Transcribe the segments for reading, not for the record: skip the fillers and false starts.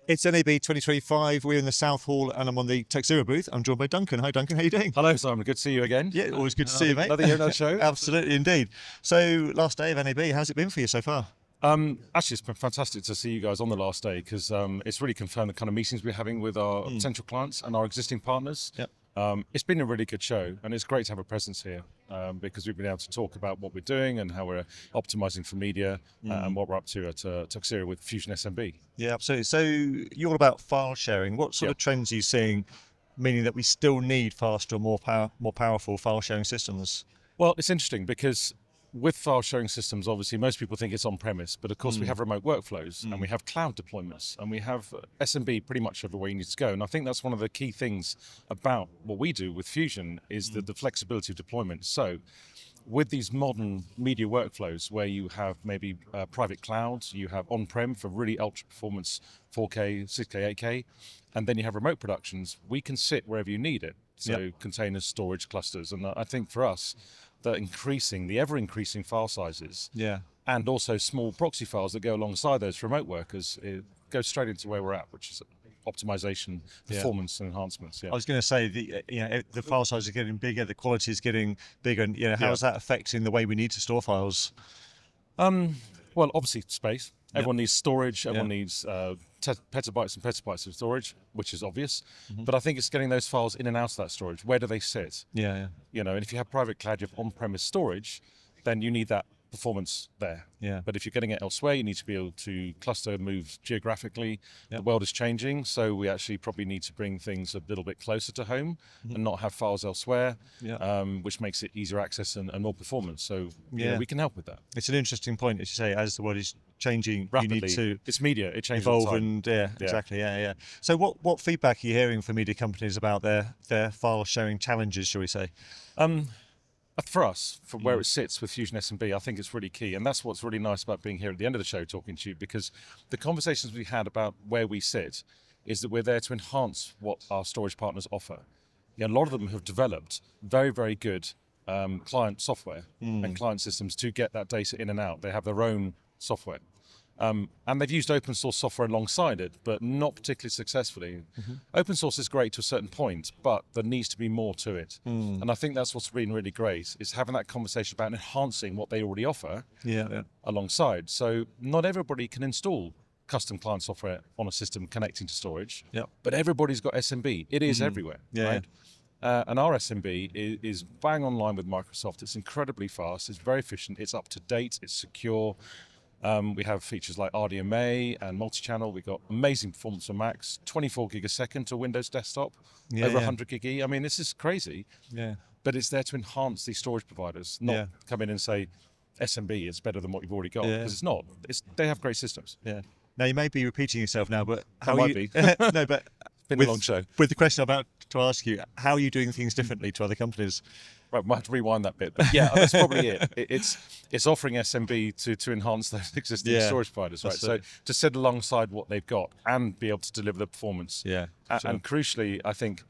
It's NAB 2025. We're in the South Hall and I'm on the Tuxera booth. I'm joined by Duncan. Hi, Duncan. How are you doing? Hello, Simon. Good to see you again. Yeah, always good to see you, mate. Another year, another show. Absolutely, indeed. So, last day of NAB, how's it been for you so far? Actually, it's been fantastic to see you guys on the last day because it's really confirmed the kind of meetings we're having with our potential clients and our existing partners. Yep. It's been a really good show, and it's great to have a presence here because we've been able to talk about what we're doing and how we're optimizing for media and what we're up to at Tuxera with Fusion SMB. Yeah, absolutely. So, you're all about file sharing. What sort of trends are you seeing, meaning that we still need faster, more powerful file sharing systems? Well, it's interesting because with file sharing systems, obviously, most people think it's on-premise, but of course we have remote workflows and we have cloud deployments and we have SMB pretty much everywhere you need to go. And I think that's one of the key things about what we do with Fusion is the flexibility of deployment. So with these modern media workflows where you have maybe private clouds, you have on-prem for really ultra-performance 4K, 6K, 8K, and then you have remote productions, we can sit wherever you need it. So containers, storage, clusters. And I think for us, the ever-increasing file sizes, and also small proxy files that go alongside those for remote workers, it goes straight into where we're at, which is optimization, performance, and enhancements. Yeah. I was going to say the file size is getting bigger, the quality is getting bigger, and how is that affecting the way we need to store files? Well, obviously space. Everyone needs storage. Everyone needs petabytes and petabytes of storage, which is obvious. But I think it's getting those files in and out of that storage. Where do they sit? And if you have private cloud, you have on-premise storage, then you need that performance there. But if you're getting it elsewhere, you need to be able to cluster, move geographically. The world is changing, so we actually probably need to bring things a little bit closer to home and not have files elsewhere, which makes it easier access and more performance. So we can help with that. It's an interesting point, as you say, as the world is changing rapidly. You need to it's media, it changes evolve all the time. and exactly. So what feedback are you hearing from media companies about their file sharing challenges, shall we say? For us, from where it sits with Fusion SMB, I think it's really key. And that's what's really nice about being here at the end of the show talking to you, because the conversations we had about where we sit is that we're there to enhance what our storage partners offer. A lot of them have developed very, very good client software and client systems to get that data in and out. They have their own software. And they've used open source software alongside it, but not particularly successfully. Open source is great to a certain point, but there needs to be more to it. And I think that's what's been really great, is having that conversation about enhancing what they already offer alongside. So not everybody can install custom client software on a system connecting to storage, but everybody's got SMB. It is everywhere, right? And our SMB is bang on line with Microsoft. It's incredibly fast, it's very efficient, it's up to date, it's secure. We have features like RDMA and multi-channel. We've got amazing performance on Macs, 24 gig a second to Windows desktop, over 100 gig E. I mean, this is crazy. But it's there to enhance these storage providers, not come in and say SMB is better than what you've already got, because it's not. They have great systems. Now, you may be repeating yourself now, but how might be. No, but it's been a long show. With the question I'm about to ask you, how are you doing things differently to other companies? Right, might have to rewind that bit, but that's probably it. It's offering SMB to enhance those existing storage providers, right? So to sit alongside what they've got and be able to deliver the performance. And crucially, I think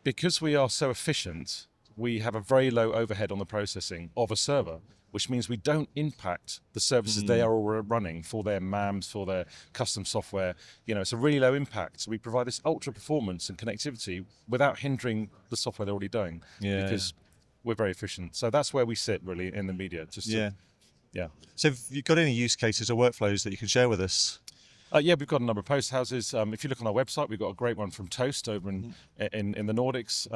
because we are so efficient, we have a very low overhead on the processing of a server, which means we don't impact the services they are already running for their MAMs, for their custom software. It's a really low impact. So we provide this ultra performance and connectivity without hindering the software they're already doing, because we're very efficient. So that's where we sit really in the media. So have you got any use cases or workflows that you can share with us? We've got a number of post houses. If you look on our website, we've got a great one from Toast over in the Nordics.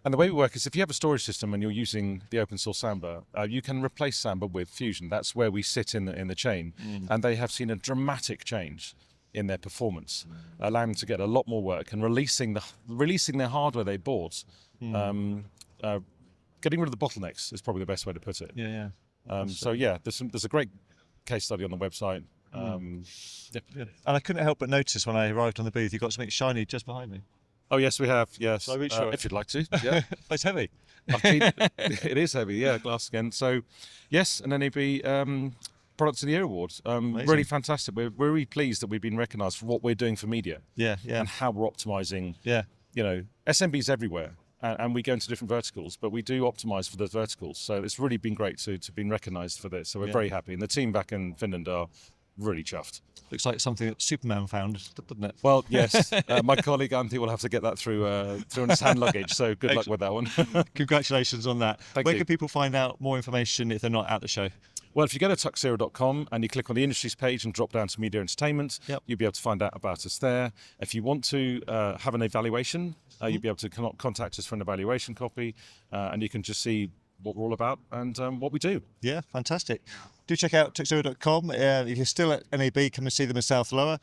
And the way we work is if you have a storage system and you're using the open source Samba, you can replace Samba with Fusion. That's where we sit in the chain. And they have seen a dramatic change in their performance, allowing them to get a lot more work and releasing their hardware they bought. Getting rid of the bottlenecks is probably the best way to put it. There's a great case study on the website. And I couldn't help but notice when I arrived on the booth, you've got something shiny just behind me. Oh yes, we have. Yes, Shall I reach for it? If you'd like to. It's heavy. It is heavy. Glass again. So, yes, an NAB Product of the Year award. Really fantastic. We're really pleased that we've been recognised for what we're doing for media. And how we're optimising. SMBs everywhere, and we go into different verticals, but we do optimise for those verticals. So it's really been great to been recognised for this. So we're very happy, and the team back in Finland are really chuffed. Looks like something that Superman found, doesn't it? Well, yes. My colleague Andy will have to get that through in his hand luggage. So good luck with that one. Congratulations on that. Thank Where you. can people find out more information if they're not at the show? Well, if you go to tuxera.com and you click on the industries page and drop down to media entertainment, Yep. you'll be able to find out about us there. If you want to have an evaluation, you'll be able to contact us for an evaluation copy, and you can just see what we're all about and what we do. Yeah, fantastic. Do check out Tuxera.com. If you're still at NAB, come and see them in South Lower.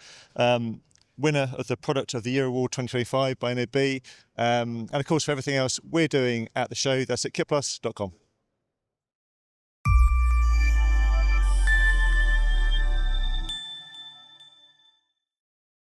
Winner of the Product of the Year Award 2025 by NAB. And of course, for everything else we're doing at the show, that's at kitplus.com.